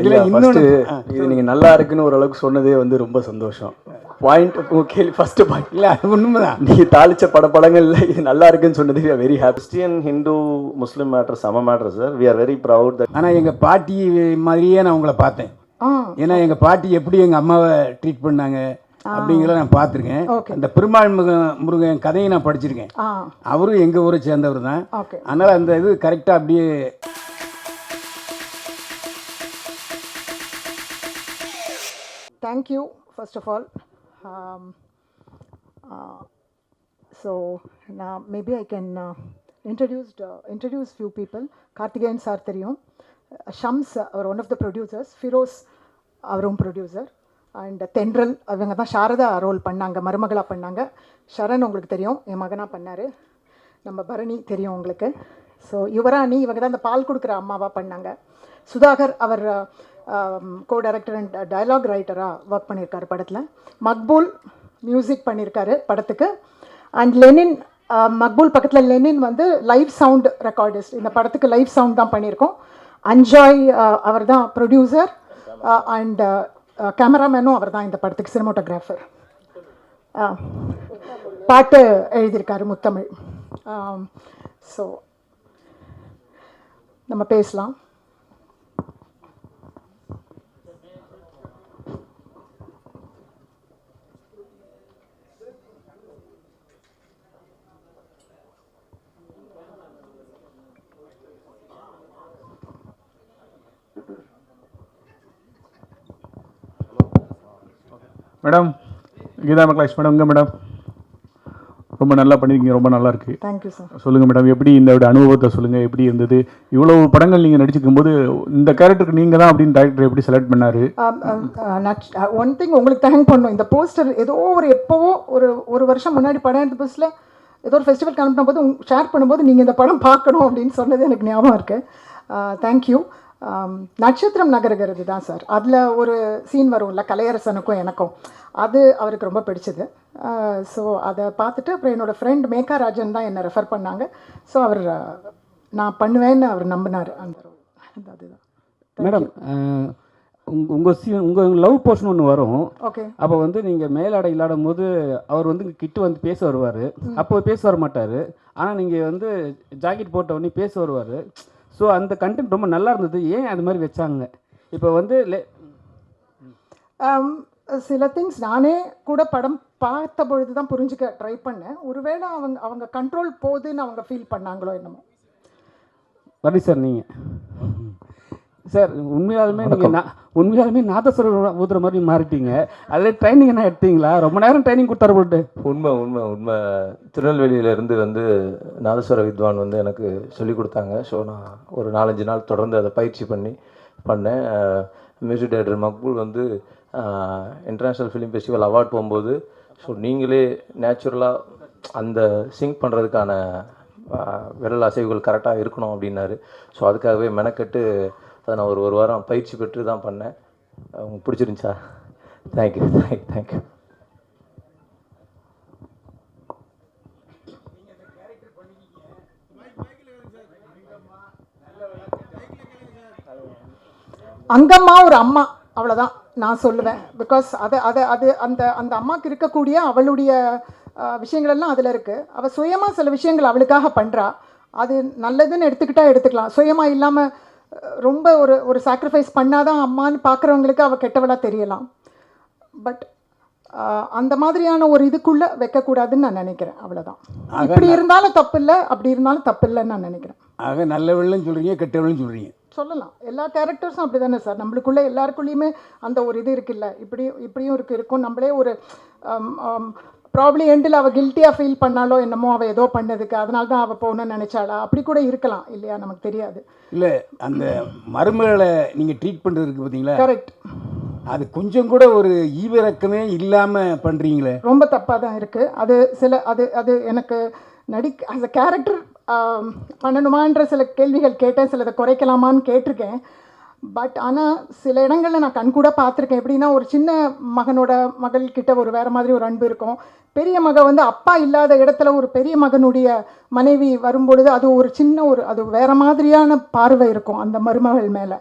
இல்லை இன்னொன்று இது நீங்கள் நல்லா இருக்குன்னு ஓரளவுக்கு சொன்னதே வந்து ரொம்ப சந்தோஷம். பாயிண்ட் கேள்வி ஃபர்ஸ்ட் பாயிண்ட் இல்லை அது உண்மைதான். நீங்கள் தாளிச்ச படங்களில் இது நல்லா இருக்குன்னு சொன்னது we are very happy. Christian Hindu Muslim matter சம matter sir. We are very proud that. ஆனால் எங்கள் பாட்டி மாதிரியே நான் உங்களை பார்த்தேன். ஏன்னா எங்கள் பாட்டி எப்படி எங்கள் அம்மாவை ட்ரீட் பண்ணாங்க அப்படிங்கிறத நான் பார்த்துருக்கேன். அந்த பெருமாள் முருகன் கதையை நான் படிச்சிருக்கேன். அவரும் எங்கள் ஊரை சேர்ந்தவர் தான். அதனால் அந்த இது கரெக்டாக அப்படியே. Thank you, first of all. So now maybe I can introduce few people. Karthikeyan sir theriyum, Shams or one of the producers, Firoz avarum producer, and Tendral avanga da Sharada role pannanga, marumagala pannanga. Sharan ungalku theriyum, en magana pannaru. நம்ம பரணி தெரியும் உங்களுக்கு. So யுவராணி இவங்க தான் அந்த பால் கொடுக்குற அம்மாவாக பண்ணாங்க. சுதாகர் அவர் கோ டைரக்டர் அண்ட் டயலாக் ரைட்டராக ஒர்க் பண்ணியிருக்காரு படத்தில். மக்பூல் மியூசிக் பண்ணியிருக்காரு படத்துக்கு. அண்ட் லெனின், மக்பூல் பக்கத்தில் லெனின் வந்து லைவ் சவுண்ட் ரெக்கார்டிஸ்ட். இந்த படத்துக்கு லைவ் சவுண்ட் தான் பண்ணியிருக்கோம். அன்ஜாய் அவர் தான் ப்ரொடியூசர் அண்ட் கேமராமேனும் அவர் தான் இந்த படத்துக்கு, சினிமோட்டோகிராஃபர். பாட்டு எழுதியிருக்காரு முத்தமிழ். ஸோ நம்ம பேசலாம். மேடம் கீதா மக்களாஷ் மேடம், உங்கள் மேடம் ரொம்ப நல்லா பண்ணியிருக்கீங்க, ரொம்ப நல்லா இருக்கு. Thank you sir. சொல்லுங்கள் மேடம், எப்படி இந்த அனுபவத்தை சொல்லுங்கள், எப்படி இருந்தது? இவ்வளவு படங்கள் நீங்கள் நடிச்சிருக்கும் போது இந்த கேரக்டருக்கு நீங்கள் தான் அப்படின்னு டைரக்டர் எப்படி செலக்ட் பண்ணாரு? ஒன் திங் உங்களுக்கு தேங்க் பண்ணணும். இந்த போஸ்டர் ஏதோ எப்போவோ ஒரு வருஷம் முன்னாடி படம் எடுத்த புதுசில் ஏதோ ஒரு ஃபெஸ்டிவல் அனுப்பின போது ஷேர் பண்ணும்போது நீங்கள் இந்த படம் பார்க்கணும் அப்படின்னு சொன்னது எனக்கு ஞாபகம் இருக்குது. தேங்க்யூ. நட்சத்திரம் நகருகிறது தான் சார். அதில் ஒரு சீன் வரும்ல கலையரசனுக்கும் எனக்கும், அது அவருக்கு ரொம்ப பிடிச்சது. ஸோ அதை பார்த்துட்டு அப்புறம் என்னோடய ஃப்ரெண்ட் மேகா ராஜன் தான் என்னை ரெஃபர் பண்ணாங்க. ஸோ அவர் நான் பண்ணுவேன்னு அவர் நம்பினார். அந்த அதுதான் மேடம். உங்கள் லவ் போர்ஷன் ஒன்று வரும். ஓகே. அப்போ வந்து நீங்கள் மேலாடை இல்லாடும் போது அவர் வந்து கிட்ட வந்து பேச வருவார். அப்போ பேச வர மாட்டார். ஆனால் நீங்கள் வந்து ஜாக்கெட் போட்ட உடனே பேச வருவார். ஸோ அந்த கண்டென்ட் ரொம்ப நல்லா இருந்தது. ஏன் அது மாதிரி வச்சாங்க? இப்போ வந்து சில திங்ஸ் நானே கூட படம் பார்த்த பொழுது தான் புரிஞ்சுக்க ட்ரை பண்ணேன். ஒருவேளை அவங்க கண்ட்ரோல் போகுதுன்னு அவங்க ஃபீல் பண்ணாங்களோ என்னமோ. வரி சார், நீங்கள் சார் உண்மையாலுமே நாதஸ்வரம் ஊதுற மாதிரி மாறிட்டீங்க. அதில் ட்ரைனிங் என்ன எடுத்தீங்களா? ரொம்ப நேரம் ட்ரைனிங் கொடுத்தாரு போட்டு. உண்மை திருநெல்வேலியிலேருந்து வந்து நாதஸ்வர வித்வான் வந்து எனக்கு சொல்லிக் கொடுத்தாங்க. ஸோ நான் ஒரு 4-5 நாள் தொடர்ந்து அதை பயிற்சி பண்ணேன். மியூசிக் டைரக்டர் மக்பூல் வந்து இன்டர்நேஷ்னல் ஃபிலிம் ஃபெஸ்டிவல் அவார்ட் போகும்போது, ஸோ நீங்களே நேச்சுரலாக அந்த சிங்க் பண்ணுறதுக்கான விரல் அசைவுகள் கரெக்டாக இருக்கணும் அப்படின்னாரு. ஸோ அதுக்காகவே மெனக்கெட்டு அதை நான் ஒரு வாரம் பயிற்சி பெற்று தான் பண்ணேன். உங்களுக்கு பிடிச்சிருந்துச்சா? தேங்க்யூ. அங்கம்மா ஒரு அம்மா, அவ்வளோதான் நான் சொல்லுவேன். பிகாஸ் அந்த அம்மாவுக்கு இருக்கக்கூடிய அவளுடைய விஷயங்களெல்லாம் அதில் இருக்குது. அவள் சுயமாக சில விஷயங்கள் அவளுக்காக பண்ணுறா. அது நல்லதுன்னு எடுத்துக்கலாம். சுயமாக இல்லாமல் ரொம்ப ஒரு சாக்ரிஃபைஸ் பண்ணாதான் அம்மான்னு பார்க்குறவங்களுக்கு அவள் கெட்டவளாக தெரியலாம். பட் அந்த மாதிரியான ஒரு இதுக்குள்ளே வைக்கக்கூடாதுன்னு நான் நினைக்கிறேன். அவ்வளோதான். இப்படி இருந்தாலும் தப்பு இல்லை, அப்படி இருந்தாலும் தப்பு இல்லைன்னு நான் நினைக்கிறேன். ஆக நல்லவளும் சொல்கிறீங்க, கெட்டவளும் சொல்கிறீங்க. சொல்லலாம். எல்லா கேரக்டர்ஸும் அப்படி தானே சார். நம்மளுக்குள்ளே எல்லாருக்குள்ளேயுமே அந்த ஒரு இது இருக்குல்ல, இப்படியும் இருக்கும். நம்மளே ஒரு ப்ராப்ளி எண்டில் அவள் கில்ட்டியாக ஃபீல் பண்ணாலோ என்னமோ, அவள் ஏதோ பண்ணதுக்கு அதனால தான் அவள் போகணும்னு நினச்சாளா, அப்படி கூட இருக்கலாம் இல்லையா, நமக்கு தெரியாது. இல்லை, அந்த மருமகளை நீங்கள் ட்ரீட் பண்ணுறதுக்கு பார்த்தீங்களா? கரெக்ட். அது கொஞ்சம் கூட ஒரு ஈவிரக்கமே இல்லாமல் பண்ணுறீங்களே, ரொம்ப தப்பாக தான் இருக்குது. அது எனக்கு ஆஸ் அ கேரக்டர் பண்ணணுமான்ற சில கேள்விகள் கேட்டேன். சிலதை குறைக்கலாமான்னு கேட்டிருக்கேன். பட் ஆனால் சில இடங்களில் நான் கண்கூட பார்த்துருக்கேன். எப்படின்னா, ஒரு சின்ன மகள்கிட்ட ஒரு வேறு மாதிரி ஒரு அன்பு இருக்கும். பெரிய மகன் வந்து அப்பா இல்லாத இடத்துல ஒரு பெரிய மகனுடைய மனைவி வரும்பொழுது அது ஒரு சின்ன அது வேறு மாதிரியான பார்வை இருக்கும் அந்த மருமகள் மேலே.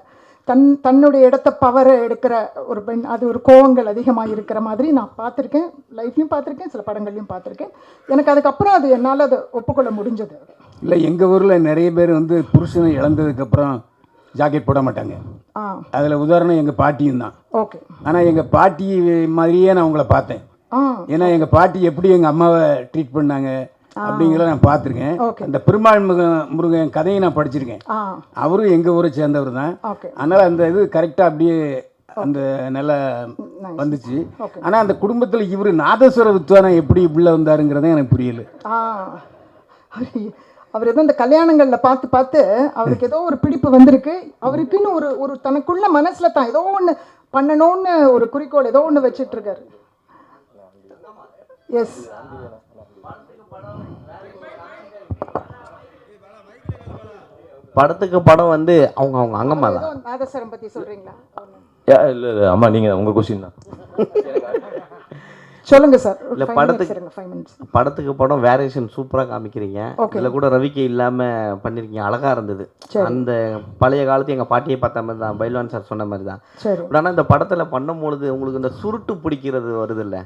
தன்னுடைய இடத்த பவரை எடுக்கிற ஒரு பெண், அது ஒரு கோவங்கள் அதிகமாக இருக்கிற மாதிரி நான் பார்த்துருக்கேன். லைஃப்லையும் பார்த்துருக்கேன், சில படங்கள்லையும் பார்த்துருக்கேன். எனக்கு அதுக்கப்புறம் அது என்னால் அதை ஒப்புக்கொள்ள முடிஞ்சது. இல்லை, எங்கள் ஊரில் நிறைய பேர் வந்து புருஷனை இழந்ததுக்கப்புறம் ஜாக்கெட் போட மாட்டாங்க. அதில் உதாரணம் எங்கள் பாட்டியும் தான். ஓகே. ஆனால் எங்கள் பாட்டி மாதிரியே நான் உங்களை பார்த்தேன். ஏன்னா எங்கள் பாட்டி எப்படி எங்கள் அம்மாவை ட்ரீட் பண்ணாங்க அப்படிங்கிறத நான் பார்த்துருக்கேன். அந்த பெருமாள் முருகன் கதையை நான் படிச்சிருக்கேன். அவரும் எங்கள் ஊரை சேர்ந்தவர் தான். அதனால் அந்த இது கரெக்டாக அப்படியே அந்த நல்லா வந்துச்சு. ஆனால் அந்த குடும்பத்தில் இவர் நாதஸ்வர வித்வானா எப்படி இப்படில வந்தாருங்கிறதே எனக்கு புரியல. அவர் ஏதோ இந்த கல்யாணங்களில் பார்த்து பார்த்து அவருக்கு ஏதோ ஒரு பிடிப்பு வந்திருக்கு. அவருக்குன்னு ஒரு ஒரு தனக்குள்ள மனசில் தான் ஏதோ ஒன்று பண்ணணும்னு ஒரு குறிக்கோள் ஏதோ ஒன்று வச்சுட்டு இருக்காரு. எஸ். படத்துக்கு படம் வந்து அவங்க அவங்க அங்கம்மா தான். நாதஸ்வரம் பற்றி சொல்கிறீங்களா? இல்லை இல்லை அம்மா, நீங்கள் உங்கள் கொஸ்டின் தான் சொல்லுங்க சார். இல்லை, படத்துக்கு படம் வேரியேஷன் சூப்பராக காமிக்கிறீங்க. இதில் கூட ரவிக்கை இல்லாமல் பண்ணியிருக்கீங்க, அழகாக இருந்தது. அந்த பழைய காலத்து எங்கள் பாட்டியை பார்த்த மாதிரி தான், பைல்வான் சார் சொன்ன மாதிரி தான். ஆனால் இந்த படத்தில் பண்ணும்பொழுது உங்களுக்கு இந்த சுருட்டு பிடிக்கிறது வருது இல்லை,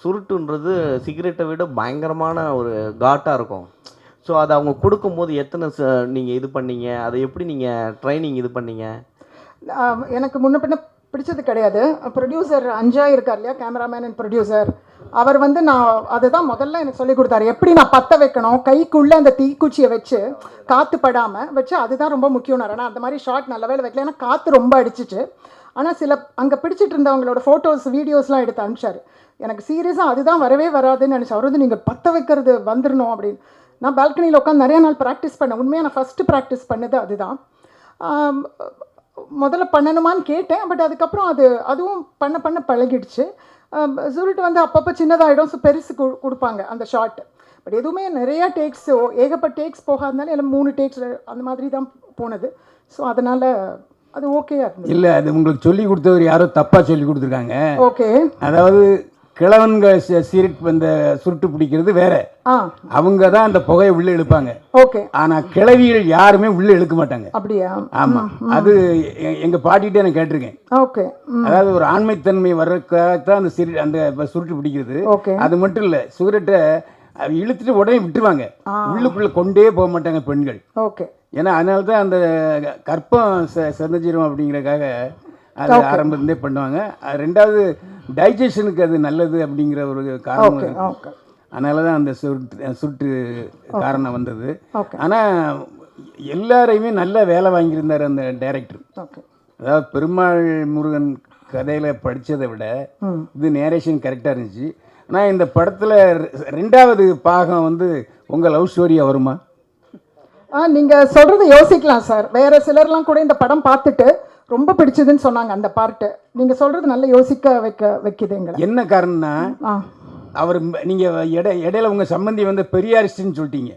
சுருட்டுன்றது சிகரெட்டை விட பயங்கரமான ஒரு காட்டாக இருக்கும். ஸோ அதை அவங்க கொடுக்கும்போது எத்தனை நீங்கள் இது பண்ணீங்க, அதை எப்படி நீங்கள் ட்ரைனிங் இது பண்ணீங்க? எனக்கு முன்ன பின்ன பிடிச்சது கிடையாது. ப்ரொடியூசர் அஞ்சாய் இருக்கார் இல்லையா, கேமராமேன் அண்ட் ப்ரொடியூசர், அவர் வந்து நான் அதுதான் முதல்ல எனக்கு சொல்லி கொடுத்தாரு. எப்படி நான் பற்ற வைக்கணும், கைக்குள்ளே அந்த தீக்குச்சியை வச்சு காற்று படாமல் வச்சு, அதுதான் ரொம்ப முக்கியம்னாரு. ஆனால் அந்த மாதிரி ஷார்ட் நல்ல வேலை வைக்கல, ஏன்னா காற்று ரொம்ப அடிச்சிச்சு. ஆனால் சில அங்கே பிடிச்சிட்டு இருந்தவங்களோட ஃபோட்டோஸ் வீடியோஸ்லாம் எடுத்து அனுப்பிச்சார். எனக்கு சீரியஸாக அதுதான் வரவே வராதுன்னு நினச்சேன். அவர் வந்து நீங்கள் பற்ற வைக்கிறது வந்துடணும் அப்படின்னு. நான் பால்கனியில் உட்காந்து நிறையா நாள் ப்ராக்டிஸ் பண்ணேன். உண்மையாக நான் ஃபஸ்ட்டு ப்ராக்டிஸ் பண்ணது அதுதான். முதல்ல பண்ணணுமான்னு கேட்டேன், பட் அதுக்கப்புறம் அதுவும் பண்ண பழகிடுச்சு. சுருட்டு வந்து அப்பப்போ சின்னதாகிடும், ஸோ பெருசு கொடுப்பாங்க அந்த ஷார்ட். பட் எதுவுமே நிறையா டேக்ஸ், ஏகப்பட்ட டேக்ஸ் போகாதனால எல்லாம் 3 டேக்ஸ் அந்த மாதிரி தான் போனது. ஸோ அதனால் அது ஓகேயா இருந்தது. இல்லை, அது உங்களுக்கு சொல்லி கொடுத்தவர் யாரோ தப்பாக சொல்லி கொடுத்துருக்காங்க. ஓகே. அதாவது கிழவன்க சீரட் இந்த சுருட்டு பிடிக்கிறது வேற, அவங்க தான் அந்த புகையை உள்ள இழுப்பாங்க. ஓகே. ஆனா கிழவிகள் யாருமே உள்ள இழுக்க மாட்டாங்க. அப்படியா? ஆமா, அது எங்க பாட்டிகிட்டே நான் கேட்டிருக்கேன். ஓகே. அதாவது ஒரு ஆண்மைத்தன்மை வர்றதுக்காகத்தான் அந்த அந்த சுருட்டு பிடிக்கிறது. அது மட்டும் இல்ல, சிகரெட்டை இழுத்துட்டு உடனே விட்டுருவாங்க, உள்ளுக்குள்ள கொண்டே போக மாட்டாங்க பெண்கள். ஓகே. ஏன்னா அதனால தான் அந்த கற்பம் செதஞ்சிரும் அப்படிங்கிறதுக்காக அது ஆரம்பத்திலே பண்ணுவாங்க. ரெண்டாவது டைஜஷனுக்கு அது நல்லது அப்படிங்கிற ஒரு காரணம் இருக்கு. அதனால தான் அந்த சுருட்டு காரணம் வந்தது. ஆனால் எல்லாரையுமே நல்ல வேலை வாங்கியிருந்தார் அந்த டைரக்டர். அதாவது பெருமாள் முருகன் கதையில் படித்ததை விட இது நேரேஷன் கரெக்டாக இருந்துச்சு. ஆனால் இந்த படத்தில் 2வது பாகம் வந்து உங்கள் லவ் ஸ்டோரியாக வருமா? நீங்கள் சொல்கிறத யோசிக்கலாம் சார். வேறு சிலர்லாம் கூட இந்த படம் பார்த்துட்டு ரொம்ப பிடிச்சதுன்னு சொன்னாங்க அந்த பார்ட்டு. நீங்கள் சொல்கிறது நல்லா யோசிக்க வைக்குதுங்க. என்ன காரணம்னா, அவர் நீங்கள் இடையில உங்கள் சம்பந்தி வந்து பெரியாரிஸ்ட்னு சொல்லிட்டீங்க.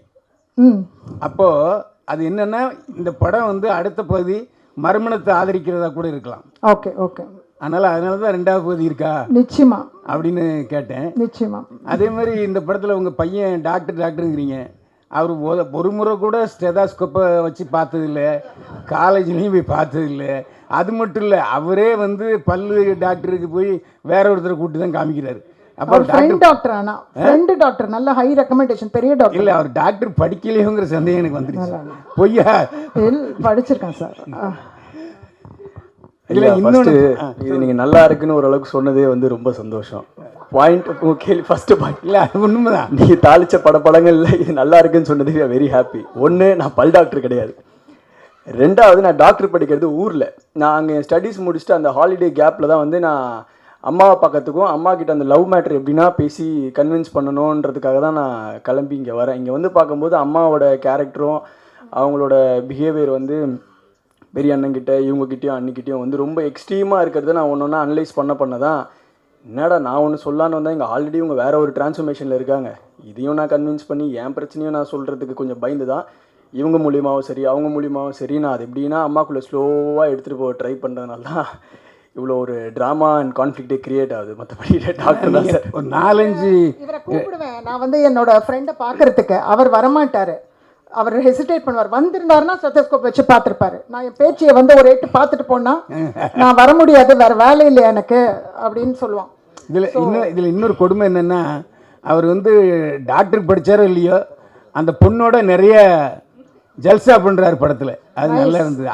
அப்போது அது என்னென்னா, இந்த படம் வந்து அடுத்த பகுதி மறுமணத்தை ஆதரிக்கிறதா கூட இருக்கலாம். Okay okay. அதனால தான் 2வது பகுதி இருக்கா நிச்சயமா அப்படின்னு கேட்டேன். நிச்சயமா. அதே மாதிரி இந்த படத்தில் உங்கள் பையன் டாக்டருங்கிறீங்க. அவர் ஒரு முறை கூட ஸ்டெதாஸ்கோப்பை வச்சு பார்த்ததில்லை, காலேஜ்லேயும் போய் பார்த்ததில்லை. அது மட்டும் இல்லை, அவரே வந்து பல்லு டாக்டருக்கு போய் வேற ஒருத்தரை கூப்பிட்டு தான் காமிக்கிறாரு. அப்போ டாக்டர் ஆனால் ஃப்ரெண்டு டாக்டர், நல்ல ஹை ரெக்கமெண்டேஷன், பெரிய டாக்டர். இல்லை, அவர் டாக்டர் படிக்கலையோங்கிற சந்தேகம் எனக்கு வந்துருச்சு. பொய்யா படிச்சிருக்கேன் சார். இல்லை, இன்னொன்று இது நீங்கள் நல்லா இருக்குன்னு ஓரளவுக்கு சொன்னதே வந்து ரொம்ப சந்தோஷம். பாயிண்ட் கேள்வி ஃபஸ்ட்டு பாயிண்ட் இல்லை, அது உண்மைதான். நீங்கள் தாளித்த படங்களில் இது நல்லா இருக்குன்னு சொன்னதுக்கு வெரி ஹாப்பி. ஒன்று, நான் பல் டாக்டர் கிடையாது. 2வது, நான் டாக்டர் படிக்கிறது ஊரில். நான் அங்கே ஸ்டடீஸ் முடிச்சுட்டு அந்த ஹாலிடே கேப்பில் தான் வந்து நான் அம்மாவை பார்க்கறதுக்கும் அம்மா கிட்ட அந்த லவ் மேட்ரு எப்படின்னா பேசி கன்வின்ஸ் பண்ணணுன்றதுக்காக தான் நான் கிளம்பி இங்கே வரேன். இங்கே வந்து பார்க்கும்போது அம்மாவோட கேரக்டரும் அவங்களோட பிஹேவியர் வந்து பெரிய அண்ணங்கிட்ட இவங்ககிட்டயும் அன்னிக்கிட்டேயும் வந்து ரொம்ப எக்ஸ்ட்ரீமாக இருக்கிறத நான் ஒன்று ஒன்றா அனலைஸ் பண்ண தான், என்னடா நான் ஒன்று சொல்லான்னு வந்தால் இங்கே ஆல்ரெடி இவங்க வேறு ஒரு டிரான்ஸ்ஃபர்மேஷனில் இருக்காங்க, இதையும் நான் கன்வின்ஸ் பண்ணி என் பிரச்சனையும் நான் சொல்கிறதுக்கு கொஞ்சம் பயந்து தான் இவங்க மூலியமாகவும் சரி அவங்க மூலியமாகவும் சரி நான் அது எப்படின்னா அம்மாக்குள்ளே ஸ்லோவாக எடுத்துகிட்டு போக ட்ரை பண்ணுறதுனால தான் இவ்வளோ ஒரு ட்ராமா அண்ட் கான்ஃப்ளிக்டே கிரியேட் ஆகுது. மற்றபடி டாக்டர் தான் சார். ஒரு 4-5 இவரை கூப்பிடுவேன் நான் வந்து என்னோட ஃப்ரெண்டை பார்க்கறதுக்கு. அவர் வரமாட்டார். அவர் ஹெசிடேட் பண்ணுவார். வந்திருந்தாருன்னா ஸ்டெத்தஸ்கோப் வச்சு பார்த்துருப்பாரு. நான் என் பேச்சியை வந்து ஒரு எட்டு பார்த்துட்டு போனால் நான் வர முடியாது, வேறு வேலை இல்லை எனக்கு அப்படின்னு சொல்லுவான். இதில் இன்னொரு கொடுமை என்னென்னா, அவர் வந்து டாக்டருக்கு படித்தாரோ இல்லையோ அந்த பொண்ணோட நிறைய ஜல்சா பண்ணுறாரு படத்தில். அது நல்லா இருந்தது.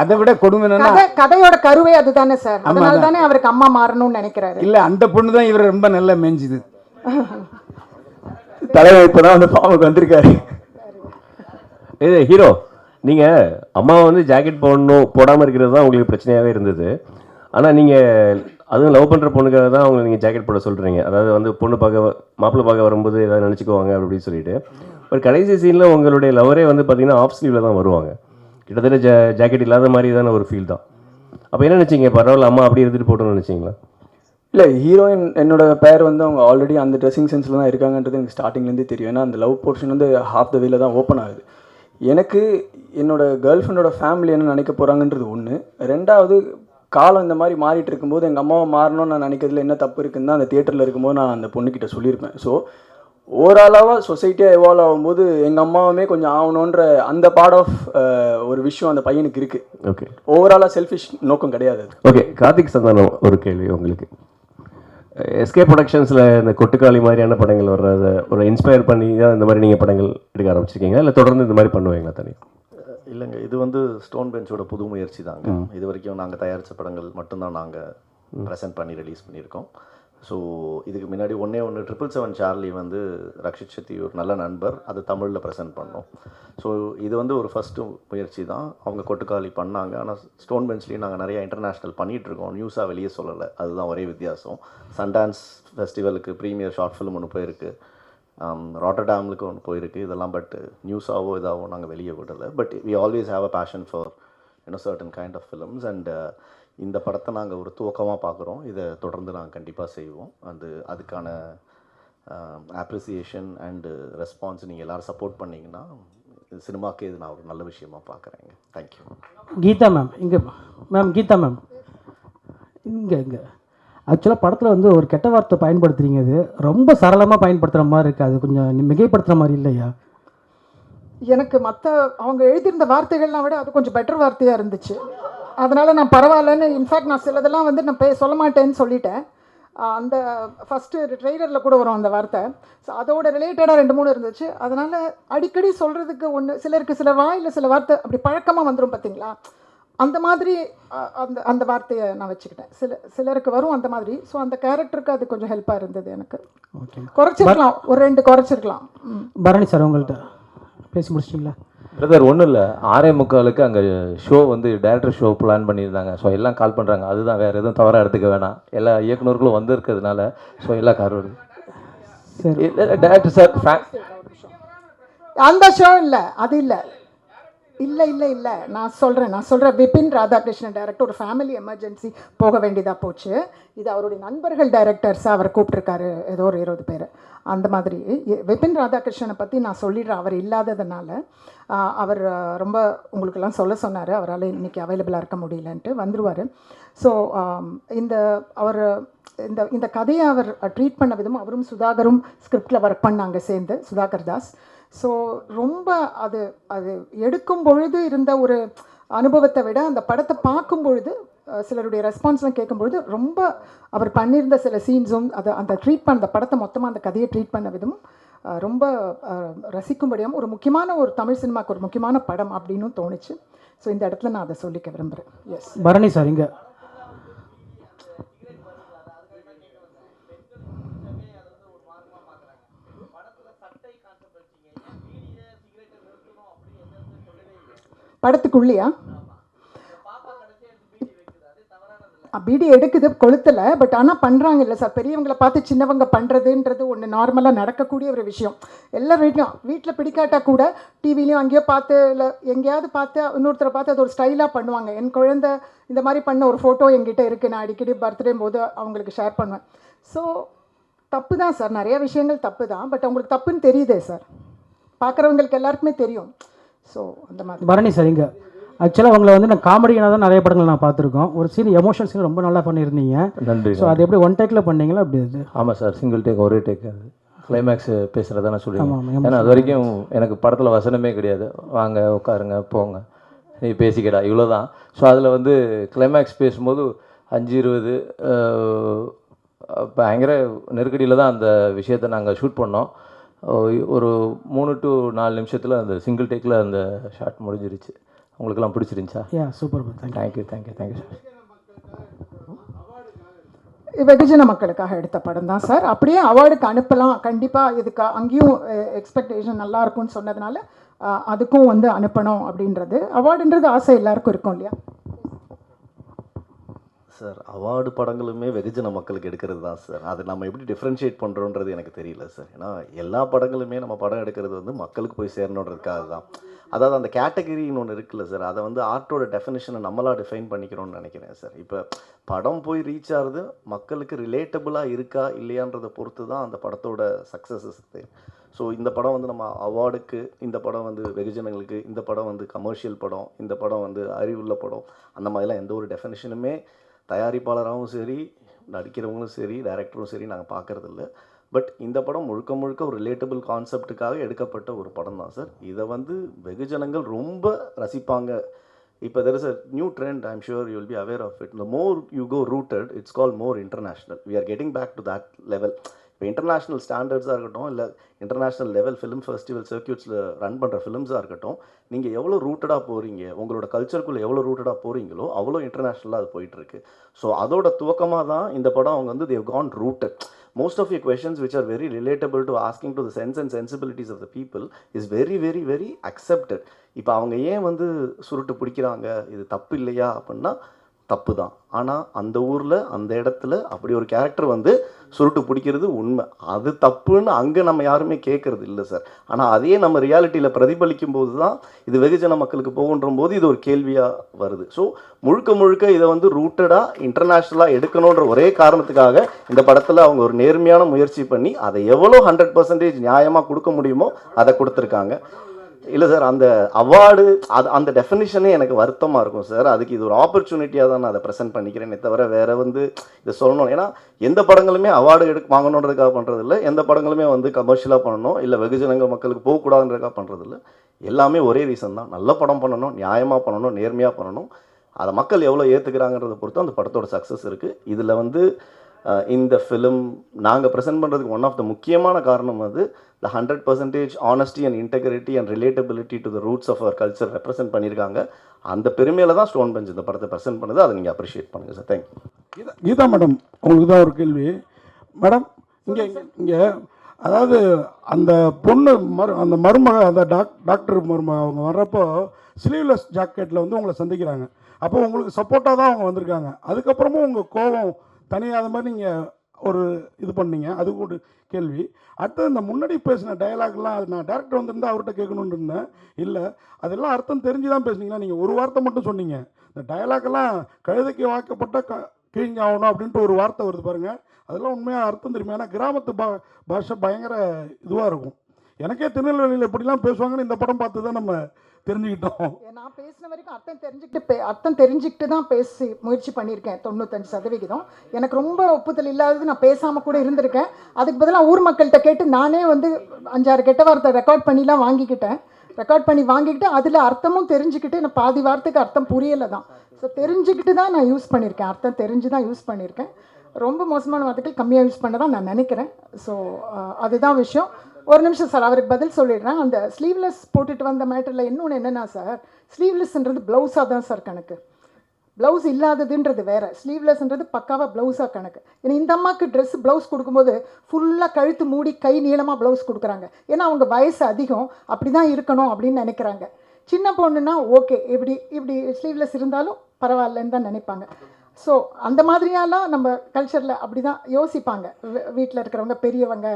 அதை விட கொடுமை என்னன்னா, கதையோட கருவே அதுதானே சார், அதனால தானே அவருக்கு அம்மா மாறணும்னு நினைக்கிறாரு. இல்லை, அந்த பொண்ணு தான் இவரை ரொம்ப நல்லா மேய்ஞ்சுது. தலைவர் இப்போ தான் அந்த ஃபார்முக்கு வந்திருக்காரு. இது ஹீரோ, நீங்கள் அம்மாவை வந்து ஜாக்கெட் போடாமல் இருக்கிறது தான் உங்களுக்கு பிரச்சனையாகவே இருந்தது. ஆனால் நீங்கள் அதுவும் லவ் பண்ணுற பொண்ணுக்காக தான் அவங்க நீங்கள் ஜாக்கெட் போட சொல்கிறீங்க. அதாவது வந்து பொண்ணு பார்க்க மாப்பிள்ளை பார்க்க வரும்போது ஏதாவது நினச்சிக்குவாங்க அப்படின்னு சொல்லிட்டு. ஒரு கடைசி சீனில் உங்களுடைய லவரே வந்து பார்த்தீங்கன்னா ஆஃப் ஸ்லீவில் தான் வருவாங்க. கிட்டத்தட்ட ஜாக்கெட் இல்லாத மாதிரி தானே ஒரு ஃபீல் தான். அப்போ என்ன நினச்சிங்க, பரவாயில்ல அம்மா அப்படி இருந்துட்டு போட்டோன்னு நினச்சிங்களா? இல்லை, ஹீரோயின் என்னோட பேர் வந்து அவங்க ஆல்ரெடி அந்த ட்ரெஸ்ஸிங் சென்ஸில் தான் இருக்காங்கன்றது எனக்கு ஸ்டார்டிங்லேருந்தே தெரியும். ஏன்னா அந்த லவ் போர்ஷன் வந்து ஹாஃப் த வேல தான் ஓப்பன் ஆகுது. எனக்கு என்னோட கேர்ள் ஃப்ரெண்டோட ஃபேமிலி என்ன நினைக்க போகிறாங்கன்றது ஒன்று. ரெண்டாவது, காலம் இந்த மாதிரி மாறிட்டு இருக்கும்போது எங்கள் அம்மாவை மாறணும்னு நான் நினைக்கிறதுல என்ன தப்பு இருக்குன்னு தான் அந்த தியேட்டரில் இருக்கும்போது நான் அந்த பொண்ணுக்கிட்ட சொல்லியிருப்பேன். ஸோ ஓவராலாக சொசைட்டியாக எவால்வ் ஆகும்போது எங்கள் அம்மாவுமே கொஞ்சம் ஆகணுன்ற அந்த பார்ட் ஆஃப் ஒரு விஷயம் அந்த பையனுக்கு இருக்குது. ஓகே, ஓவராலாக செல்ஃபிஷ் நோக்கம் கிடையாது. ஓகே, கார்த்திக் சந்தானம் ஒரு கேள்வி உங்களுக்கு. எஸ்கே ப்ரொடக்ஷன்ஸில் இந்த கொட்டுக்காளி மாதிரியான படங்கள் வர்றத ஒரு இன்ஸ்பயர் பண்ணி தான் இந்த மாதிரி நீங்கள் படங்கள் எடுக்க ஆரம்பிச்சிருக்கீங்க, இல்லை தொடர்ந்து இந்த மாதிரி பண்ணுவீங்களா தனியாக? இல்லைங்க, இது வந்து ஸ்டோன் பெஞ்சோட புது முயற்சி தாங்க. இது வரைக்கும் நாங்கள் தயாரித்த படங்கள் மட்டும்தான் நாங்கள் ப்ரெசென்ட் பண்ணி ரிலீஸ் பண்ணியிருக்கோம். ஸோ இதுக்கு முன்னாடி ஒன்று 777 சார்லி வந்து ரக்ஷித் ஷெட்டி ஒரு நல்ல நண்பர், அது தமிழில் ப்ரெசென்ட் பண்ணோம். ஸோ இது வந்து ஒரு ஃபஸ்ட்டு முயற்சி தான். அவங்க கொட்டுக்காளி பண்ணாங்க. ஆனால் ஸ்டோன் பெஞ்ச்லேயும் நாங்கள் நிறையா இன்டர்நேஷ்னல் பண்ணிகிட்ருக்கோம். நியூஸாக வெளியே சொல்லலை, அதுதான் ஒரே வித்தியாசம். சன்டான்ஸ் ஃபெஸ்டிவலுக்கு ப்ரீமியர் ஷார்ட் ஃபிலிம் ஒன்று போயிருக்கு, ராட்டர்டாமுக்கு ஒன்று போயிருக்கு. இதெல்லாம் பட் நியூஸாவோ இதாவோ நாங்கள் வெளியே விடலை. But we always have a passion for certain kind of films. And இந்த படத்தை நாங்கள் ஒரு துவக்கமாக பார்க்குறோம். இதை தொடர்ந்து நாங்கள் கண்டிப்பாக செய்வோம். அதுக்கான அப்ரிசியேஷன் அண்டு ரெஸ்பான்ஸ் நீங்கள் எல்லோரும் சப்போர்ட் பண்ணிங்கன்னா சினிமாவுக்கு இது நான் ஒரு நல்ல விஷயமாக பார்க்குறேங்க. தேங்க்யூ. கீதா மேம் இங்கே. மேம் கீதா மேம் இங்கே ஆக்சுவலாக படத்தில் வந்து ஒரு கெட்ட வார்த்தை பயன்படுத்துறீங்க, அது ரொம்ப சரளமாக பயன்படுத்துகிற மாதிரி இருக்குது, அது கொஞ்சம் மிகைப்படுத்துகிற மாதிரி இல்லையா? எனக்கு மற்ற அவங்க எழுதியிருந்த வார்த்தைகள்லாம் விட அது கொஞ்சம் பெட்டர் வார்த்தையாக இருந்துச்சு. அதனால் நான் பரவாயில்லன்னு, இன்ஃபேக்ட் நான் சிலதெல்லாம் வந்து நான் சொல்ல மாட்டேன்னு சொல்லிட்டேன். அந்த ஃபஸ்ட்டு ட்ரெய்லரில் கூட வரும் அந்த வார்த்தை. ஸோ அதோட ரிலேட்டடாக 2-3 இருந்துச்சு. அதனால் அடிக்கடி சொல்கிறதுக்கு ஒன்று, சிலருக்கு சில வாயில் சில வார்த்தை அப்படி பழக்கமாக வந்துடும் பார்த்தீங்களா, அந்த மாதிரி அந்த வார்த்தையை நான் வச்சுக்கிட்டேன். சிலருக்கு வரும் அந்த மாதிரி. ஸோ அந்த கேரக்டருக்கு அது கொஞ்சம் ஹெல்ப்பாக இருந்தது எனக்கு. ஓகே, குறைச்சிருக்கலாம், ஒரு 2 குறைச்சிருக்கலாம். பரணி சார் உங்கள்கிட்ட பேசி முடிச்சிட்டிங்களா? பிரதர், ஒன்றும் இல்லை, 6:45 அங்கே ஷோ வந்து டேரக்டர் ஷோ பிளான் பண்ணியிருந்தாங்க. ஸோ எல்லாம் கால் பண்ணுறாங்க, அதுதான், வேறு எதுவும் தவறாக எடுத்துக்க வேணாம். எல்லா இயக்குநர்களும் வந்திருக்கிறதுனால ஸோ எல்லாம் கார் வருது. சரி, டேரக்டர் சார் அந்த ஷோ இல்லை, அது இல்லை இல்லை இல்லை இல்லை நான் சொல்கிறேன். விபின் ராதாகிருஷ்ணன் டைரக்டர் ஒரு ஃபேமிலி எமர்ஜென்சி போக வேண்டியதாக போச்சு. இது அவருடைய நண்பர்கள் டைரக்டர்ஸாக அவர் கூப்பிட்ருக்காரு, ஏதோ ஒரு 20 பேர் அந்த மாதிரி. விபின் ராதாகிருஷ்ணனை பற்றி நான் சொல்லிடுறேன். அவர் இல்லாததுனால அவர் ரொம்ப உங்களுக்கெல்லாம் சொல்ல சொன்னார். அவரால் இன்றைக்கி அவைலபிளாக இருக்க முடியலன்ட்டு, வந்துடுவார். ஸோ இந்த கதையை அவர் ட்ரீட் பண்ண விதமும், அவரும் சுதாகரும் ஸ்கிரிப்டில் ஒர்க் பண்ணாங்க சேர்ந்து, சுதாகர் தாஸ். ஸோ ரொம்ப அது எடுக்கும் பொழுது இருந்த ஒரு அனுபவத்தை விட அந்த படத்தை பார்க்கும் பொழுது, சிலருடைய ரெஸ்பான்ஸ்லாம் கேட்கும்பொழுது, ரொம்ப அவர் பண்ணியிருந்த சில சீன்ஸும் அந்த ட்ரீட் பண்ண, அந்த படத்தை மொத்தமாக அந்த கதையை ட்ரீட் பண்ண விதமும் ரொம்ப ரசிக்கும்படியாகவும் ஒரு முக்கியமான ஒரு தமிழ் சினிமாவுக்கு ஒரு முக்கியமான படம் அப்படின்னு தோணுச்சு. ஸோ இந்த இடத்துல நான் அதை சொல்லிக்க விரும்புகிறேன். எஸ் பரணி சார் இங்கே. படத்துக்குள்ளையா பீடி எடுக்குது, கொளுத்தலை. பட் ஆனால் பண்ணுறாங்க இல்லை சார், பெரியவங்களை பார்த்து சின்னவங்க பண்ணுறதுன்றது ஒன்று நார்மலாக நடக்கக்கூடிய ஒரு விஷயம். எல்லார் வீட்டில் பிடிக்காட்டா கூட டிவிலையும் அங்கேயோ பார்த்து, இல்லை எங்கேயாவது பார்த்து இன்னொருத்தரை பார்த்து அது ஒரு ஸ்டைலாக பண்ணுவாங்க. என் குழந்தை இந்த மாதிரி பண்ண ஒரு ஃபோட்டோ என்கிட்ட இருக்குது, நான் அடிக்கடி பர்த்டே போது அவங்களுக்கு ஷேர் பண்ணுவேன். ஸோ தப்பு தான் சார், நிறைய விஷயங்கள் தப்பு தான். பட் அவங்களுக்கு தப்புன்னு தெரியுதே சார், பார்க்குறவங்களுக்கு எல்லாருக்குமே தெரியும். ஸோ அந்த மாதிரி. பரணி சார் இங்கே. ஆக்சுவலாக உங்களை வந்து நான் காமெடியாக தான் நிறைய படங்கள் நான் பார்த்துருக்கோம். ஒரு சீன் எமோஷனல் சீன் ரொம்ப நல்லா பண்ணியிருந்தீங்க. நன்றி. ஸோ அது எப்படி ஒன் டேக்கில் பண்ணீங்களா அப்படி? அது ஆமாம் சார், சிங்கிள் டேக், ஒரே டேக். அது கிளைமேக்ஸ் பேசுகிறதா நான் சொல்லுவேன். ஆமாம், ஆமாம். ஏன்னா அது வரைக்கும் எனக்கு படத்தில் வசனமே கிடையாது. வாங்க உட்காருங்க போங்க நீ பேசிக்கடா இவ்வளோதான். ஸோ அதில் வந்து கிளைமேக்ஸ் பேசும்போது 5:20 பயங்கர நெருக்கடியில் தான் அந்த விஷயத்தை நாங்கள் ஷூட் பண்ணோம். ஒரு 3 to 4 நிமிஷத்தில் அந்த சிங்கிள் டேக்கில் அந்த ஷாட் முடிஞ்சிருச்சு. உங்களுக்கெல்லாம் பிடிச்சிருந்துச்சா? Yeah super bro. Thank you thank you thank you sir. வெகுஜன மக்களுக்காக எடுத்த படம் தான் சார். அப்படியே அவார்டுக்கு அனுப்பலாம் கண்டிப்பாக. இதுக்கு அங்கேயும் எக்ஸ்பெக்டேஷன் நல்லா இருக்கும்னு சொன்னதுனால அதுக்கும் வந்து அனுப்பணும் அப்படின்றது. அவார்டுன்றது ஆசை எல்லாருக்கும் இருக்கும் இல்லையா சார்? அவார்டு படங்களுமே வெகுஜன மக்களுக்கு எடுக்கிறது தான் சார். அது நம்ம எப்படி டிஃப்ரென்ஷியேட் பண்ணுறோன்றது எனக்கு தெரியல சார். ஏன்னா எல்லா படங்களுமே நம்ம படம் எடுக்கிறது வந்து மக்களுக்கு போய் சேரணுன்றதுக்காக தான். அதாவது அந்த கேட்டகரின்னு ஒன்று இருக்குல்ல சார், அதை வந்து ஆர்ட்டோட டெஃபினேஷனை நம்மளாக டிஃபைன் பண்ணிக்கிறோம்னு நினைக்கிறேன் சார். இப்போ படம் போய் ரீச் ஆகுது மக்களுக்கு ரிலேட்டபுளாக இருக்கா இல்லையான்றதை பொறுத்து தான் அந்த படத்தோட சக்ஸஸஸ். ஸோ இந்த படம் வந்து நம்ம அவார்டுக்கு, இந்த படம் வந்து வெகுஜனங்களுக்கு, இந்த படம் வந்து கமர்ஷியல் படம், இந்த படம் வந்து அறிவுள்ள படம், அந்த மாதிரிலாம் எந்த ஒரு டெஃபினேஷனுமே தயாரிப்பாளராகவும் சரி, நடிக்கிறவங்களும் சரி, டைரக்டரும் சரி நாங்கள் பார்க்குறதில்ல. பட் இந்த படம் முழுக்க முழுக்க ஒரு ரிலேட்டபிள் கான்செப்டுக்காக எடுக்கப்பட்ட ஒரு படம் தான் சார். இதை வந்து வெகுஜனங்கள் ரொம்ப ரசிப்பாங்க. இப்போ there is a new trend, I am sure you will be aware of it. The more you go rooted, it's all more international. We are getting back to that level. இப்போ international ஸ்டாண்டர்ட்ஸாக இருக்கட்டும், இல்லை international level film festival சர்க்கியூட்ஸில் run பண்ணுற ஃபிலிம்ஸாக இருக்கட்டும், நீங்கள் எவ்வளோ ரூட்டடாக போகிறீங்க, உங்களோட கல்ச்சருக்குள்ளே எவ்வளோ ரூட்டடாக போகிறீங்களோ அவ்வளோ இன்டர்நேஷ்னலாக அது போயிட்டுருக்கு. ஸோ அதோட துவக்கமாக தான் இந்த படம் அவங்க வந்து தேவ் கான் rooted. Most of your questions which are very relatable to asking to the sense and sensibilities of the people is very very very accepted. இப்போ அவங்க ஏன் வந்து சுருட்டு பிடிக்கிறாங்க, இது தப்பு இல்லையா அப்படின்னா தப்பு தான். ஆனால் அந்த ஊரில் அந்த இடத்துல அப்படி ஒரு கேரக்டர் வந்து சுருட்டு பிடிக்கிறது உண்மை. அது தப்புன்னு அங்கே நம்ம யாருமே கேட்குறது இல்லை சார். ஆனால் அதே நம்ம ரியாலிட்டியில் பிரதிபலிக்கும் போது தான் இது வெகுஜன மக்களுக்கு போகுன்ற போது இது ஒரு கேள்வியாக வருது. ஸோ முழுக்க முழுக்க இதை வந்து ரூட்டடாக இன்டர்நேஷ்னலாக எடுக்கணுன்ற ஒரே காரணத்துக்காக இந்த படத்தில் அவங்க ஒரு நேர்மையான முயற்சி பண்ணி அதை எவ்வளோ 100% நியாயமாக கொடுக்க முடியுமோ அதை கொடுத்துருக்காங்க. இல்லை சார், அந்த அவார்டு அந்த டெஃபினிஷனே எனக்கு வருத்தமாக இருக்கும் சார். அதுக்கு இது ஒரு ஆப்பர்ச்சுனிட்டியாக தான் நான் அதை ப்ரெசென்ட் பண்ணிக்கிறேனே தவிர வேறு வந்து இதை சொல்லணும். ஏன்னா எந்த படங்களுமே அவார்டு வாங்கணுன்றதுக்காக பண்ணுறதில்ல, எந்த படங்களுமே வந்து கமர்ஷியலாக பண்ணணும் இல்லை வெகுஜனங்கள் மக்களுக்கு போகக்கூடாதுன்றதுக்காக பண்ணுறதில்ல. எல்லாமே ஒரே ரீசன் தான், நல்ல படம் பண்ணணும், நியாயமாக பண்ணணும், நேர்மையாக பண்ணணும். அதை மக்கள் எவ்வளோ ஏற்றுக்கிறாங்கன்றதை பொறுத்து அந்த படத்தோட சக்ஸஸ் இருக்குது. இதில் வந்து இந்த ஃபிலிம் நாங்கள் ப்ரெசென்ட் பண்ணுறதுக்கு ஒன் ஆஃப் த முக்கியமான காரணம் வந்து the 100% honesty and integrity and relatability to the roots of our culture represent பண்ணியிருக்காங்க. அந்த பெருமையில் தான் ஸ்டோன் பெஞ்ச் இந்த படத்தை ப்ரெசென்ட் பண்ணுது. அதை நீங்கள் அப்ரிஷியேட் பண்ணுங்கள் சார். தேங்க்யூ. கீதா மேடம், உங்களுக்கு தான் ஒரு கேள்வி மேடம். இங்கே அதாவது அந்த பொண்ணு அந்த மருமக, அந்த டாக்டர் மருமக அவங்க வர்றப்போ ஸ்லீவ்லெஸ் ஜாக்கெட்டில் வந்து உங்களை சந்திக்கிறாங்க. அப்போ உங்களுக்கு சப்போர்ட்டாக தான் அவங்க வந்திருக்காங்க. அதுக்கப்புறமும் உங்கள் கோபம் தனியாத மாதிரி நீங்கள் ஒரு இது பண்ணீங்க. அது ஒரு கேள்வி. அடுத்தது இந்த முன்னாடி பேசின டயலாக்லாம் அது நான் டேரக்டர் வந்திருந்தால் அவர்கிட்ட கேட்கணுன்னு இருந்தேன். இல்லை, அதெல்லாம் அர்த்தம் தெரிஞ்சு தான் பேசுனீங்களா? நீங்கள் ஒரு வார்த்தை மட்டும் சொன்னீங்க. இந்த டயலாக்கெல்லாம் கழுதைக்கு வாக்கப்பட்ட கிழிஞ்சு ஆகணும் அப்படின்ட்டு ஒரு வார்த்தை வருது பாருங்கள். அதெல்லாம் உண்மையாக அர்த்தம் தெரியுமா? ஏன்னா கிராமத்து பாஷை பயங்கர இதுவாக இருக்கும். எனக்கே திருநெல்வேலியில் எப்படிலாம் பேசுவாங்கன்னு இந்த படம் பார்த்து தான் நம்ம தெரிஞ்சுக்கிட்டோம். நான் பேசின வரைக்கும் அர்த்தம் தெரிஞ்சுக்கிட்டு தான் பேசி முயற்சி பண்ணியிருக்கேன் 95%. எனக்கு ரொம்ப ஒப்புதல் இல்லாதது நான் பேசாமல் கூட இருந்திருக்கேன். அதுக்கு பதிலாக ஊர் மக்கள்கிட்ட கேட்டு நானே வந்து 5-6 கெட்ட வார்த்தை ரெக்கார்ட் பண்ணிலாம் வாங்கிக்கிட்டு அதில் அர்த்தமும் தெரிஞ்சுக்கிட்டு நான் பாதி வார்த்தைக்கு அர்த்தம் புரியலை தான். ஸோ தெரிஞ்சுக்கிட்டு தான் நான் யூஸ் பண்ணியிருக்கேன், அர்த்தம் தெரிஞ்சு தான் யூஸ் பண்ணியிருக்கேன். ரொம்ப மோசமான வார்த்தைகள் கம்மியாக யூஸ் பண்ண தான் நான் நினைக்கிறேன். ஸோ அதுதான் விஷயம். ஒரு நிமிஷம் சார், அவருக்கு பதில் சொல்லிடுறேன். அந்த ஸ்லீவ்லெஸ் போட்டுட்டு வந்த மேட்டரில் இன்னொன்று என்னென்னா சார், ஸ்லீவ்லெஸ்ன்றது ப்ளவுஸாக தான் சார் கணக்கு. ப்ளவுஸ் இல்லாததுன்றது வேறு, ஸ்லீவ்லெஸ்ன்றது பக்காவாக ப்ளவுஸாக கணக்கு. ஏன்னா இந்த அம்மாவுக்கு ட்ரெஸ் ப்ளவுஸ் கொடுக்கும்போது ஃபுல்லாக கழுத்து மூடி கை நீளமாக ப்ளவுஸ் கொடுக்குறாங்க. ஏன்னா அவங்க வயசு அதிகம், அப்படி தான் இருக்கணும் அப்படின்னு நினைக்கிறாங்க. சின்ன பொண்ணுன்னா ஓகே, இப்படி ஸ்லீவ்லெஸ் இருந்தாலும் பரவாயில்லன்னு தான் நினைப்பாங்க. ஸோ அந்த மாதிரியாலாம் நம்ம கல்ச்சரில் அப்படி தான் யோசிப்பாங்க வீட்டில் இருக்கிறவங்க, பெரியவங்க.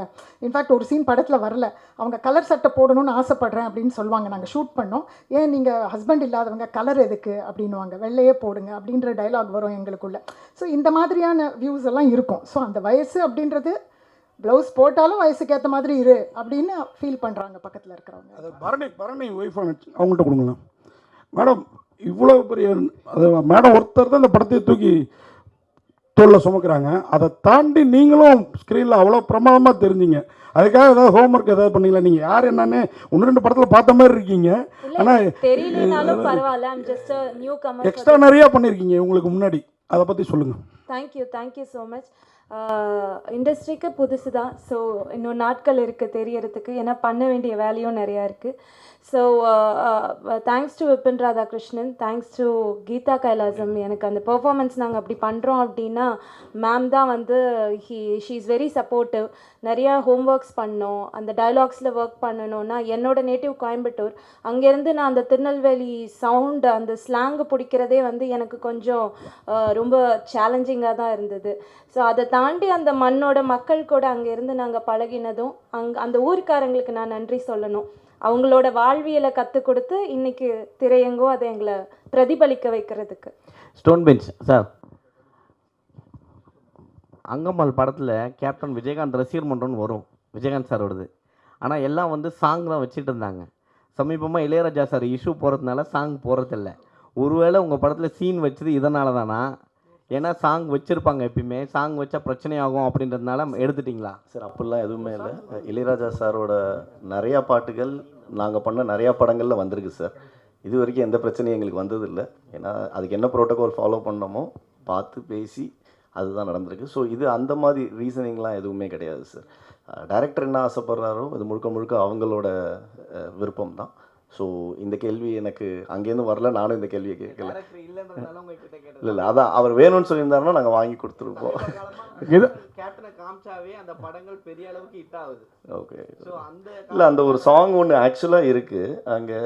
இன்ஃபேக்ட் ஒரு சீன் படத்தில் வரல, அவங்க கலர் சட்டை போடணும்னு ஆசைப்பட்றேன் அப்படின்னு சொல்லுவாங்க. நாங்கள் ஷூட் பண்ணோம். ஏன் நீங்கள் ஹஸ்பண்ட் இல்லாதவங்க கலர் எதுக்கு அப்படின்னுவாங்க, வெள்ளையே போடுங்க அப்படின்ற டைலாக் வரும் எங்களுக்குள்ள. ஸோ இந்த மாதிரியான வியூஸ் எல்லாம் இருக்கும். ஸோ அந்த வயசு அப்படின்றது ப்ளவுஸ் போட்டாலும் வயசுக்கு ஏற்ற மாதிரி இரு அப்படின்னு ஃபீல் பண்ணுறாங்க பக்கத்தில் இருக்கிறவங்க. அது பரணி ஒய்ஃப் அவங்கள்ட்ட கொடுங்களேன் மேடம். இவ்வளோ பெரிய அது மேடம் ஒருத்தர் தான் இந்த படத்தை தூக்கி தோளில் சுமக்கிறாங்க. அதை தாண்டி நீங்களும் ஸ்க்ரீனில் அவ்வளோ பிரமாதமாக தெரிஞ்சிங்க. அதுக்காக ஏதாவது ஹோம்ஒர்க் ஏதாவது பண்ணீங்களா? நீங்கள் யார் என்னன்னு 1-2 படத்தில் பார்த்த மாதிரி இருக்கீங்க, ஆனால் தெரியலனாலும் பரவாயில்ல. I'm just a newcomer. Extra நிறையா பண்ணியிருக்கீங்க உங்களுக்கு முன்னாடி. அதை பற்றி சொல்லுங்கள். Thank you so much. இண்டஸ்ட்ரிக்கு புதுசு தான். ஸோ இன்னும் நாட்கள் இருக்குது தெரியறதுக்கு. ஏன்னா பண்ண வேண்டிய வேலையும் நிறையா இருக்குது. So thanks to Vipin Radhakrishnan, thanks to Geetha Kailasam. எனக்கு அந்த பெர்ஃபார்மன்ஸ் நாங்கள் அப்படி பண்ணுறோம் அப்படின்னா மேம் தான் வந்து ஷீ இஸ் வெரி சப்போர்ட்டிவ். நிறையா ஹோம்ஒர்க்ஸ் பண்ணோம், அந்த டயலாக்ஸில் ஒர்க் பண்ணணும்னா என்னோட நேட்டிவ் கோயம்புத்தூர், அங்கேருந்து நான் அந்த திருநெல்வேலி சவுண்டு அந்த ஸ்லாங்கு பிடிக்கிறதே வந்து எனக்கு கொஞ்சம் ரொம்ப சேலஞ்சிங்காக தான் இருந்தது. ஸோ அதை தாண்டி அந்த மண்ணோட மக்கள் கூட அங்கேருந்து நாங்கள் பழகினதும் அந்த ஊருக்காரங்களுக்கு நான் நன்றி சொல்லணும். அவங்களோட வாழ்வியலை கற்றுக் கொடுத்து இன்னைக்கு திரையங்கோ அதை எங்களை பிரதிபலிக்க வைக்கிறதுக்கு. ஸ்டோன் பெஞ்ச் சார், அங்கம்மாள் படத்தில் கேப்டன் விஜயகாந்த் ரசிகர் மன்றம்னு வரும், விஜயகாந்த் சாரோடது. ஆனால் எல்லாம் வந்து சாங் தான் வச்சுட்டு இருந்தாங்க. சமீபமாக இளையராஜா சார் இஷ்யூ போகிறதுனால சாங் போகிறதில்ல. ஒருவேளை உங்கள் படத்தில் சீன் வச்சது இதனால தானா? ஏன்னா சாங் வச்சுருப்பாங்க, எப்பயுமே சாங் வச்சா பிரச்சனையாகும் அப்படின்றதுனால எடுத்துட்டிங்களா? சார் அப்படிலாம் எதுவுமே இல்லை. இளையராஜா சாரோட நிறையா பாட்டுகள் நாங்கள் பண்ண நிறையா படங்களில் வந்திருக்கு சார். இது வரைக்கும் எந்த பிரச்சனையும் எங்களுக்கு வந்ததில்லை. ஏன்னா அதுக்கு என்ன ப்ரோட்டோகால் ஃபாலோ பண்ணோமோ பார்த்து பேசி அதுதான் நடந்திருக்கு. ஸோ இது அந்த மாதிரி ரீசனிங்லாம் எதுவுமே கிடையாது சார். டைரக்டர் என்ன ஆசைப்படுறாரோ அது முழுக்க முழுக்க அவங்களோட விருப்பம் தான். ஸோ இந்த கேள்வி எனக்கு அங்கேருந்து வரல, நானும் இந்த கேள்வியை கேட்கல. இல்லை அதான் அவர் வேணும்னு சொல்லியிருந்தாருன்னா நாங்கள் வாங்கி கொடுத்துருப்போம். கேப்டனை காமிச்சாவே அந்த படங்கள் பெரிய அளவுக்கு ஹிட் ஆகுது. ஓகே. இல்லை அந்த ஒரு சாங் ஒன்று ஆக்சுவலாக இருக்குது அங்கே.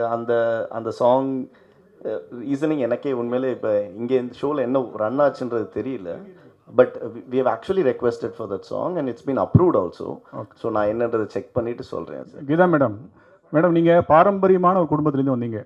அந்த சாங் ரீசனிங் எனக்கே உண்மையிலே இப்போ இங்கே இந்த ஷோவில் என்ன ரன் ஆச்சுன்றது தெரியல. But we have actually requested for that song and it's been approved also. So நான் என்னன்றதை செக் பண்ணிவிட்டு சொல்கிறேன் சார். கீதா மேடம், நீங்கள் பாரம்பரியமான ஒரு குடும்பத்துலேருந்து வந்தீங்க.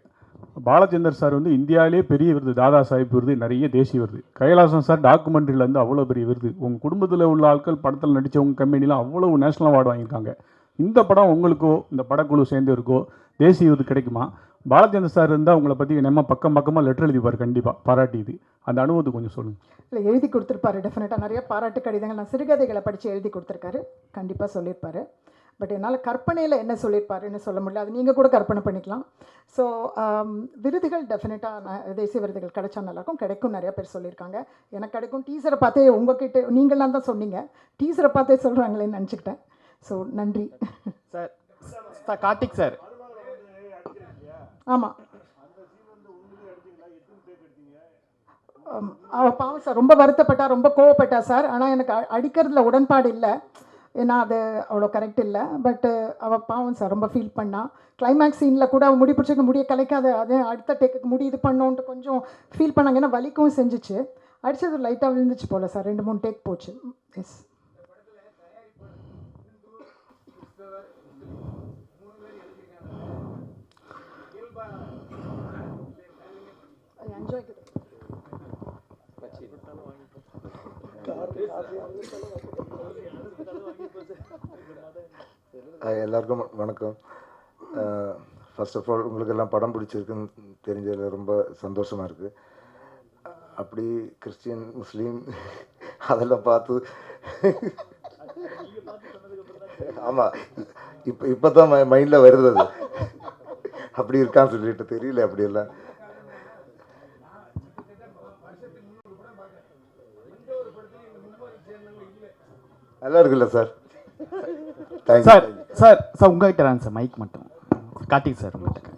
பாலச்சந்தர் சார் வந்து இந்தியாவிலே பெரிய விருது, தாதா சாஹிப் விருது, நிறைய தேசிய விருது. கைலாசம் சார் டாக்குமெண்ட்ரியிலேருந்து அவ்வளோ பெரிய விருது. உங்கள் குடும்பத்தில் உள்ள ஆட்கள் படத்தில் நடித்தவங்க கம்பெனிலாம் அவ்வளோ நேஷனல் அவார்டு வாங்கியிருக்காங்க. இந்த படம் உங்களுக்கோ இந்த படக்குழு சேர்ந்தவருக்கோ தேசிய விருது கிடைக்குமா? பாலச்சந்தர் சார் இருந்தால் உங்களை பற்றி நம்ம பக்கமாக லெட்டர் எழுதிப்பார், கண்டிப்பாக பாராட்டி. இது அந்த அனுபவத்தை கொஞ்சம் சொல்லுங்கள். இல்லை எழுதி கொடுத்துருப்பாரு, டெஃபினட்டாக நிறைய பாராட்டு கடிதங்கள் நான் சிறுகதைகளை படித்து எழுதி கொடுத்துருக்காரு, கண்டிப்பாக சொல்லியிருப்பாரு. பட் என்னால் கற்பனையில் என்ன சொல்லியிருப்பாருன்னு சொல்ல முடியல, அது நீங்கள் கூட கற்பனை பண்ணிக்கலாம். ஸோ விருதுகள் டெஃபினட்டாக தேசிய விருதுகள் கிடைச்சா நல்லாயிருக்கும், கிடைக்கும், நிறைய பேர் சொல்லியிருக்காங்க. எனக்கு கிடைக்கும். டீசரை பார்த்தே உங்ககிட்ட நீங்களாம் தான் சொன்னீங்க, டீசரை பார்த்தே சொல்கிறாங்களேன்னு நினச்சிக்கிட்டேன். ஸோ நன்றி சார். கார்த்திக் சார், ஆமாம் அவள் பாவம் சார், ரொம்ப வருத்தப்பட்டா, ரொம்ப கோவப்பட்டா சார். ஆனால் எனக்கு அடிக்கிறதுல உடன்பாடு இல்லை, ஏன்னா அது அவ்வளோ கரெக்ட் இல்லை. பட்டு அவள் பாவம் சார், ரொம்ப ஃபீல் பண்ணா. கிளைமேக்ஸ் சீனில் கூட அவள் முடி பிடிச்சிக்க முடிய கலைக்காத, அதே அடுத்த டேக்கு முடி இது பண்ணோன்ட்டு கொஞ்சம் ஃபீல் பண்ணாங்க. ஏன்னா வலிக்கவும் செஞ்சிச்சு, அடித்தது லைட்டாக விழுந்துச்சு போல் சார், 2-3 டேக் போச்சு. Yes enjoy. எல்லாருக்கும் வணக்கம். ஃபர்ஸ்ட் ஆஃப் ஆல் உங்களுக்கு எல்லாம் படம் பிடிச்சிருக்குன்னு தெரிஞ்சதில் ரொம்ப சந்தோஷமாக இருக்குது. அப்படி கிறிஸ்டியன் முஸ்லீம் அதெல்லாம் பார்த்து ஆமாம் இப்போ தான் மைண்டில் வருது அது அப்படி இருக்கான்னு சொல்லிட்டு தெரியல. அப்படியெல்லாம் நல்லா இருக்குல்ல சார்? சார் சார் சார் உங்ககிட்ட தான் சார் மைக் மட்டும். கார்த்திக் சார் உங்கள்கிட்ட.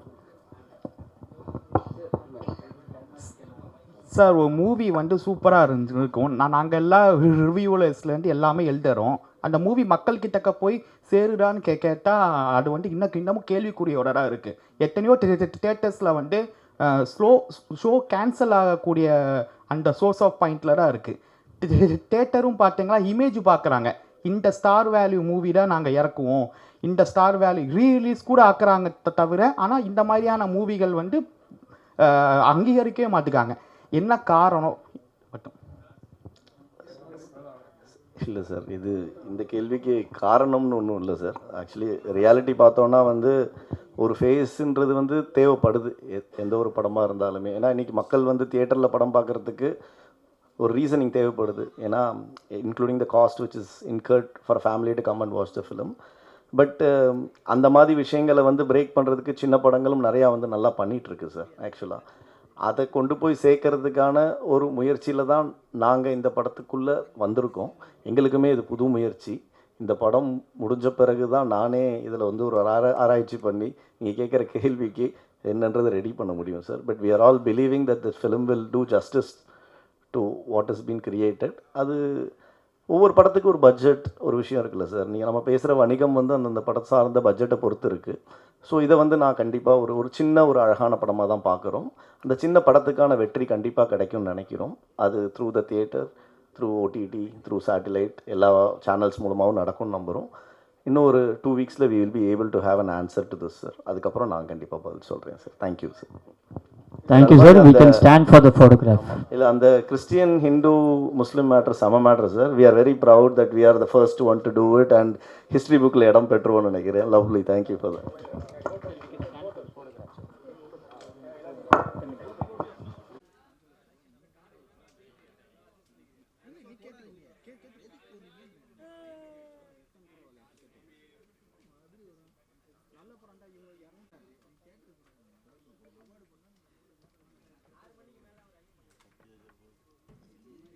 சார் ஒரு மூவி வந்து சூப்பராக இருந்துருக்கும். நாங்கள் எல்லா ரிவ்யூவர்ஸ்லேருந்து எல்லாமே எழுதுறோம். அந்த மூவி மக்கள்கிட்டக்க போய் சேருடான்னு கேட்டால் அது வந்து இன்னமும் கேள்விக்குறியோடராக இருக்குது. எத்தனையோ தேட்டர்ஸில் வந்து ஷோ கேன்சல் ஆகக்கூடிய அந்த சோர்ஸ் ஆஃப் பாயிண்டில் தான் இருக்குது. தேட்டரும் பார்த்தீங்களா இமேஜ் பார்க்குறாங்க, இந்த ஸ்டார் வேல்யூ மூவி தான் நாங்கள் இறக்குவோம், இந்த ஸ்டார் வேல்யூ ரீரிலீஸ் கூட ஆக்குறாங்க தவிர, ஆனால் இந்த மாதிரியான மூவிகள் வந்து அங்கீகரிக்கவே மாட்டுக்காங்க. என்ன காரணம் மட்டும்? இல்லை சார், இது இந்த கேள்விக்கு காரணம்னு ஒன்றும் இல்லை சார். ஆக்சுவலி ரியாலிட்டி பார்த்தோன்னா வந்து ஒரு ஃபேஸுன்றது வந்து தேவைப்படுது எந்த ஒரு படமாக இருந்தாலுமே. ஏன்னா இன்றைக்கி மக்கள் வந்து தியேட்டரில் படம் பார்க்குறதுக்கு ஒரு ரீசனிங் தேவைப்படுது. ஏன்னா including the cost which is incurred for family to come and watch the film. But அந்த மாதிரி விஷயங்களை வந்து பிரேக் பண்ணுறதுக்கு சின்ன படங்களும் நிறையா வந்து நல்லா பண்ணிகிட்ருக்கு சார். ஆக்சுவலாக அதை கொண்டு போய் சேர்க்கறதுக்கான ஒரு முயற்சியில் தான் நாங்கள் இந்த படத்துக்குள்ளே வந்திருக்கோம். எங்களுக்குமே இது புது முயற்சி. இந்த படம் முடிஞ்ச பிறகு தான் நானே இதில் வந்து ஒரு ஆராய்ச்சி பண்ணி நீங்கள் கேட்குற கேள்விக்கு என்னன்றதை ரெடி பண்ண முடியும் sir. But we are all believing that this film will do justice to what is been created. அது ஒவ்வொரு படத்துக்கு ஒரு பட்ஜெட் ஒரு விஷயம் இருக்குல்ல சார். நீங்கள் நம்ம பேசுகிற வணிகம் வந்து அந்தந்த படம் சார்ந்த பட்ஜெட்டை பொறுத்து இருக்குது. ஸோ இதை வந்து நான் கண்டிப்பாக ஒரு சின்ன ஒரு அழகான படமாக தான் பார்க்குறோம். அந்த சின்ன படத்துக்கான வெற்றி கண்டிப்பாக கிடைக்கும்னு நினைக்கிறோம். அது through the theatre, through OTT, through satellite எல்லா சேனல்ஸ் மூலமாகவும் நடக்கும்னு நம்புகிறோம். இன்னும் ஒரு 2 வீக்ஸில் we will be able to have an answer to this sir. அதுக்கப்புறம் நான் கண்டிப்பாக பதில் சொல்கிறேன் sir. Thank you sir. Thank you sir. We can stand for the photograph. இல்லை, அந்த கிறிஸ்டியன் ஹிந்து முஸ்லீம் மேட்டர் சம matter sir. We are very proud that we are the first one to do it and history புக்கில் இடம் பெற்றுவோன்னு நினைக்கிறேன். Lovely, thank you for that.